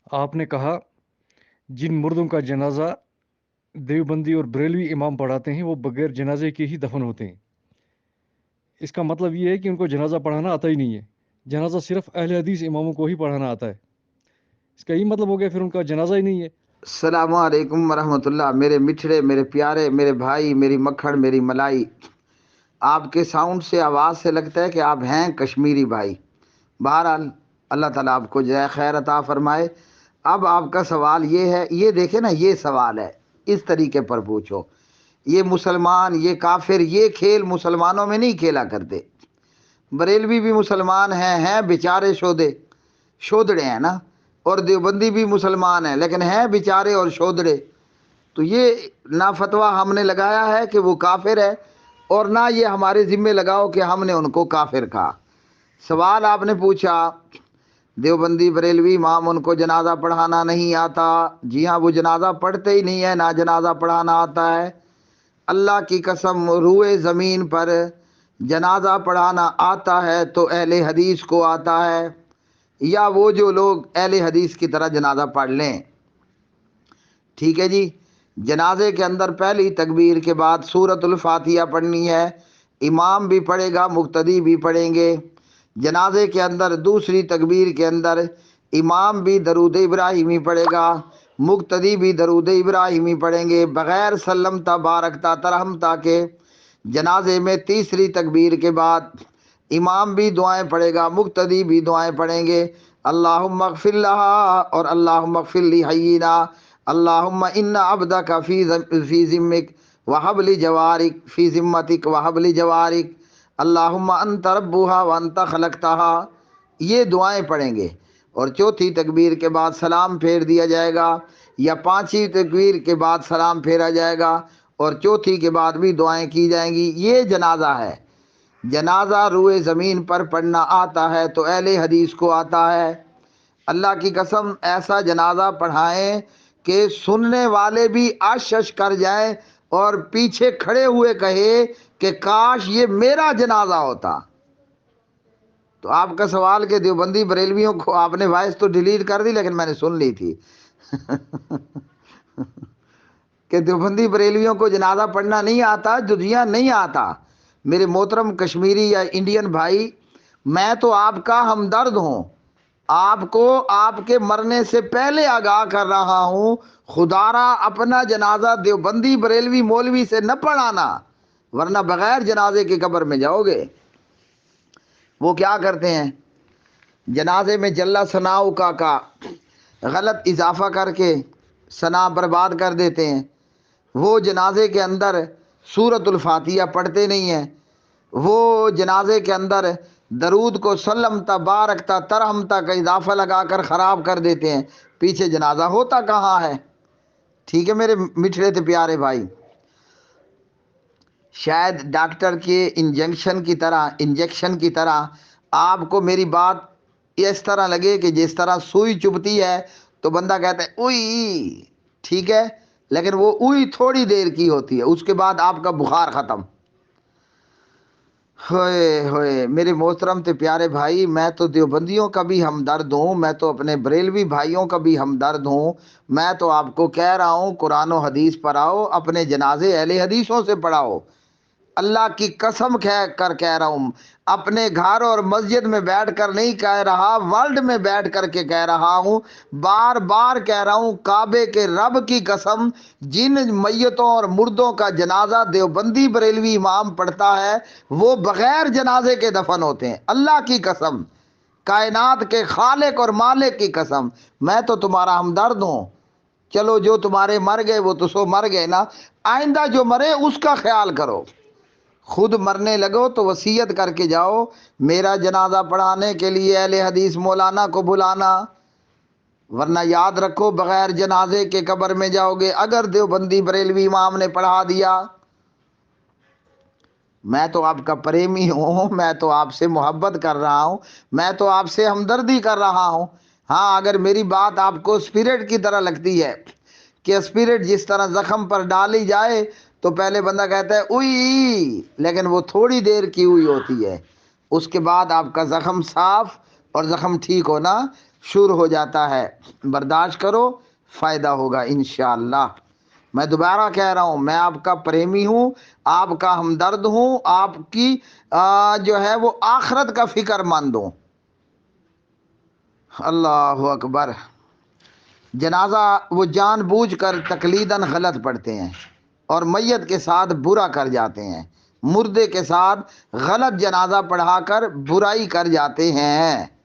آپ نے کہا جن مردوں کا جنازہ دیوبندی اور بریلوی امام پڑھاتے ہیں وہ بغیر جنازے کے ہی دفن ہوتے ہیں۔ اس کا مطلب یہ ہے کہ ان کو جنازہ پڑھانا آتا ہی نہیں ہے۔ جنازہ صرف اہل حدیث اماموں کو ہی پڑھانا آتا ہے۔ اس کا یہ مطلب ہو گیا پھر ان کا جنازہ ہی نہیں ہے۔ السلام علیکم ورحمۃ اللہ، میرے مٹھڑے، میرے پیارے، میرے بھائی، میری مکھڑ، میری ملائی۔ آپ کے ساؤنڈ سے، آواز سے لگتا ہے کہ آپ ہیں کشمیری بھائی۔ بہرحال اللہ تعالیٰ آپ کو جزائے خیر عطا فرمائے۔ اب آپ کا سوال یہ ہے، یہ دیکھیں نا، یہ سوال ہے، اس طریقے پر پوچھو۔ یہ مسلمان، یہ کافر، یہ کھیل مسلمانوں میں نہیں کھیلا کرتے۔ بریلوی بھی مسلمان ہیں بیچارے شودڑے ہیں نا، اور دیوبندی بھی مسلمان ہیں لیکن ہیں بیچارے اور شودڑے۔ تو یہ نہ فتویٰ ہم نے لگایا ہے کہ وہ کافر ہے، اور نہ یہ ہمارے ذمے لگاؤ کہ ہم نے ان کو کافر کہا۔ سوال آپ نے پوچھا دیوبندی بریلوی امام ان کو جنازہ پڑھانا نہیں آتا۔ جی ہاں، وہ جنازہ پڑھتے ہی نہیں ہے، نہ جنازہ پڑھانا آتا ہے۔ اللہ کی قسم، روئے زمین پر جنازہ پڑھانا آتا ہے تو اہل حدیث کو آتا ہے، یا وہ جو لوگ اہل حدیث کی طرح جنازہ پڑھ لیں۔ ٹھیک ہے جی۔ جنازے کے اندر پہلی تکبیر کے بعد سورۃ الفاتحہ پڑھنی ہے، امام بھی پڑھے گا، مقتدی بھی پڑھیں گے۔ جنازے کے اندر دوسری تکبیر کے اندر امام بھی درود ابراہیمی پڑھے گا، مقتدی بھی درود ابراہیمی پڑھیں گے، بغیر سلمتا بارکتا ترحمتا کے۔ جنازے میں تیسری تکبیر کے بعد امام بھی دعائیں پڑھے گا، مقتدی بھی دعائیں پڑھیں گے، اللہم اغفر لہا اور اللہم اغفر لی حیینا، اللہم ان عبدک فی ذمک وہب لی جوارک فی ذمتک وہب لی جوارک، اللہم انت ربها وانت خلقتها۔ یہ دعائیں پڑھیں گے۔ اور چوتھی تکبیر کے بعد سلام پھیر دیا جائے گا، یا پانچویں تکبیر کے بعد سلام پھیرا جائے گا، اور چوتھی کے بعد بھی دعائیں کی جائیں گی۔ یہ جنازہ ہے۔ جنازہ روئے زمین پر پڑھنا آتا ہے تو اہل حدیث کو آتا ہے۔ اللہ کی قسم ایسا جنازہ پڑھائیں کہ سننے والے بھی عش کر جائیں اور پیچھے کھڑے ہوئے کہے کہ کاش یہ میرا جنازہ ہوتا۔ تو آپ کا سوال کہ دیوبندی بریلویوں کو، آپ نے وائس تو ڈیلیٹ کر دی لیکن میں نے سن لی تھی کہ دیوبندی بریلویوں کو جنازہ پڑھنا نہیں آتا، جزیہ نہیں آتا۔ میرے محترم کشمیری یا انڈین بھائی، میں تو آپ کا ہمدرد ہوں، آپ کو آپ کے مرنے سے پہلے آگاہ کر رہا ہوں، خدا را اپنا جنازہ دیوبندی بریلوی مولوی سے نہ پڑھانا، ورنہ بغیر جنازے کے قبر میں جاؤ گے۔ وہ کیا کرتے ہیں، جنازے میں جل ثناؤ کا غلط اضافہ کر کے ثنا برباد کر دیتے ہیں۔ وہ جنازے کے اندر سورۃ الفاتحہ پڑھتے نہیں ہیں، وہ جنازے کے اندر درود کو سلمتا بارکتا ترحمتا کا اضافہ لگا کر خراب کر دیتے ہیں۔ پیچھے جنازہ ہوتا کہاں ہے؟ ٹھیک ہے میرے مٹھڑے تھے پیارے بھائی، شاید ڈاکٹر کے انجیکشن کی طرح آپ کو میری بات اس طرح لگے کہ جس طرح سوئی چبھتی ہے تو بندہ کہتا ہے اوئی، ٹھیک ہے، لیکن وہ اوئی تھوڑی دیر کی ہوتی ہے، اس کے بعد آپ کا بخار ختم۔ ہوئے ہوئے میرے محترم تے پیارے بھائی، میں تو دیوبندیوں کا بھی ہمدرد ہوں، میں تو اپنے بریلوی بھائیوں کا بھی ہمدرد ہوں۔ میں تو آپ کو کہہ رہا ہوں قرآن و حدیث پر آؤ، اپنے جنازے اہل حدیثوں سے پڑھاؤ۔ اللہ کی قسم کہہ رہا ہوں، اپنے گھر اور مسجد میں بیٹھ کر نہیں کہہ رہا، ورلڈ میں بیٹھ کر کے کہہ رہا ہوں، بار بار کہہ رہا ہوں، کعبے کے رب کی قسم، جن میتوں اور مردوں کا جنازہ دیوبندی بریلوی امام پڑھتا ہے وہ بغیر جنازے کے دفن ہوتے ہیں۔ اللہ کی قسم، کائنات کے خالق اور مالک کی قسم، میں تو تمہارا ہمدرد ہوں۔ چلو جو تمہارے مر گئے وہ تو سو مر گئے نا، آئندہ جو مرے اس کا خیال کرو۔ خود مرنے لگو تو وصیت کر کے جاؤ، میرا جنازہ پڑھانے کے لیے اہل حدیث مولانا کو بلانا، ورنہ یاد رکھو بغیر جنازے کے قبر میں جاؤ گے۔ اگر دیوبندی بریلوی امام نے پڑھا دیا، میں تو آپ کا پریمی ہوں، میں تو آپ سے محبت کر رہا ہوں، میں تو آپ سے ہمدردی کر رہا ہوں۔ ہاں، اگر میری بات آپ کو اسپرٹ کی طرح لگتی ہے کہ اسپرٹ جس طرح زخم پر ڈالی جائے تو پہلے بندہ کہتا ہے اوئی، لیکن وہ تھوڑی دیر کی ہوئی ہوتی ہے، اس کے بعد آپ کا زخم صاف اور زخم ٹھیک ہونا شروع ہو جاتا ہے. برداشت کرو، فائدہ ہوگا انشاءاللہ. میں دوبارہ کہہ رہا ہوں، میں آپ کا پریمی ہوں، آپ کا ہمدرد ہوں، آپ کی جو ہے وہ آخرت کا فکر مند ہوں. اللہ اکبر. جنازہ وہ جان بوجھ کر تقلیداً غلط پڑھتے ہیں اور میت کے ساتھ برا کر جاتے ہیں، مردے کے ساتھ غلط جنازہ پڑھا کر برائی کر جاتے ہیں.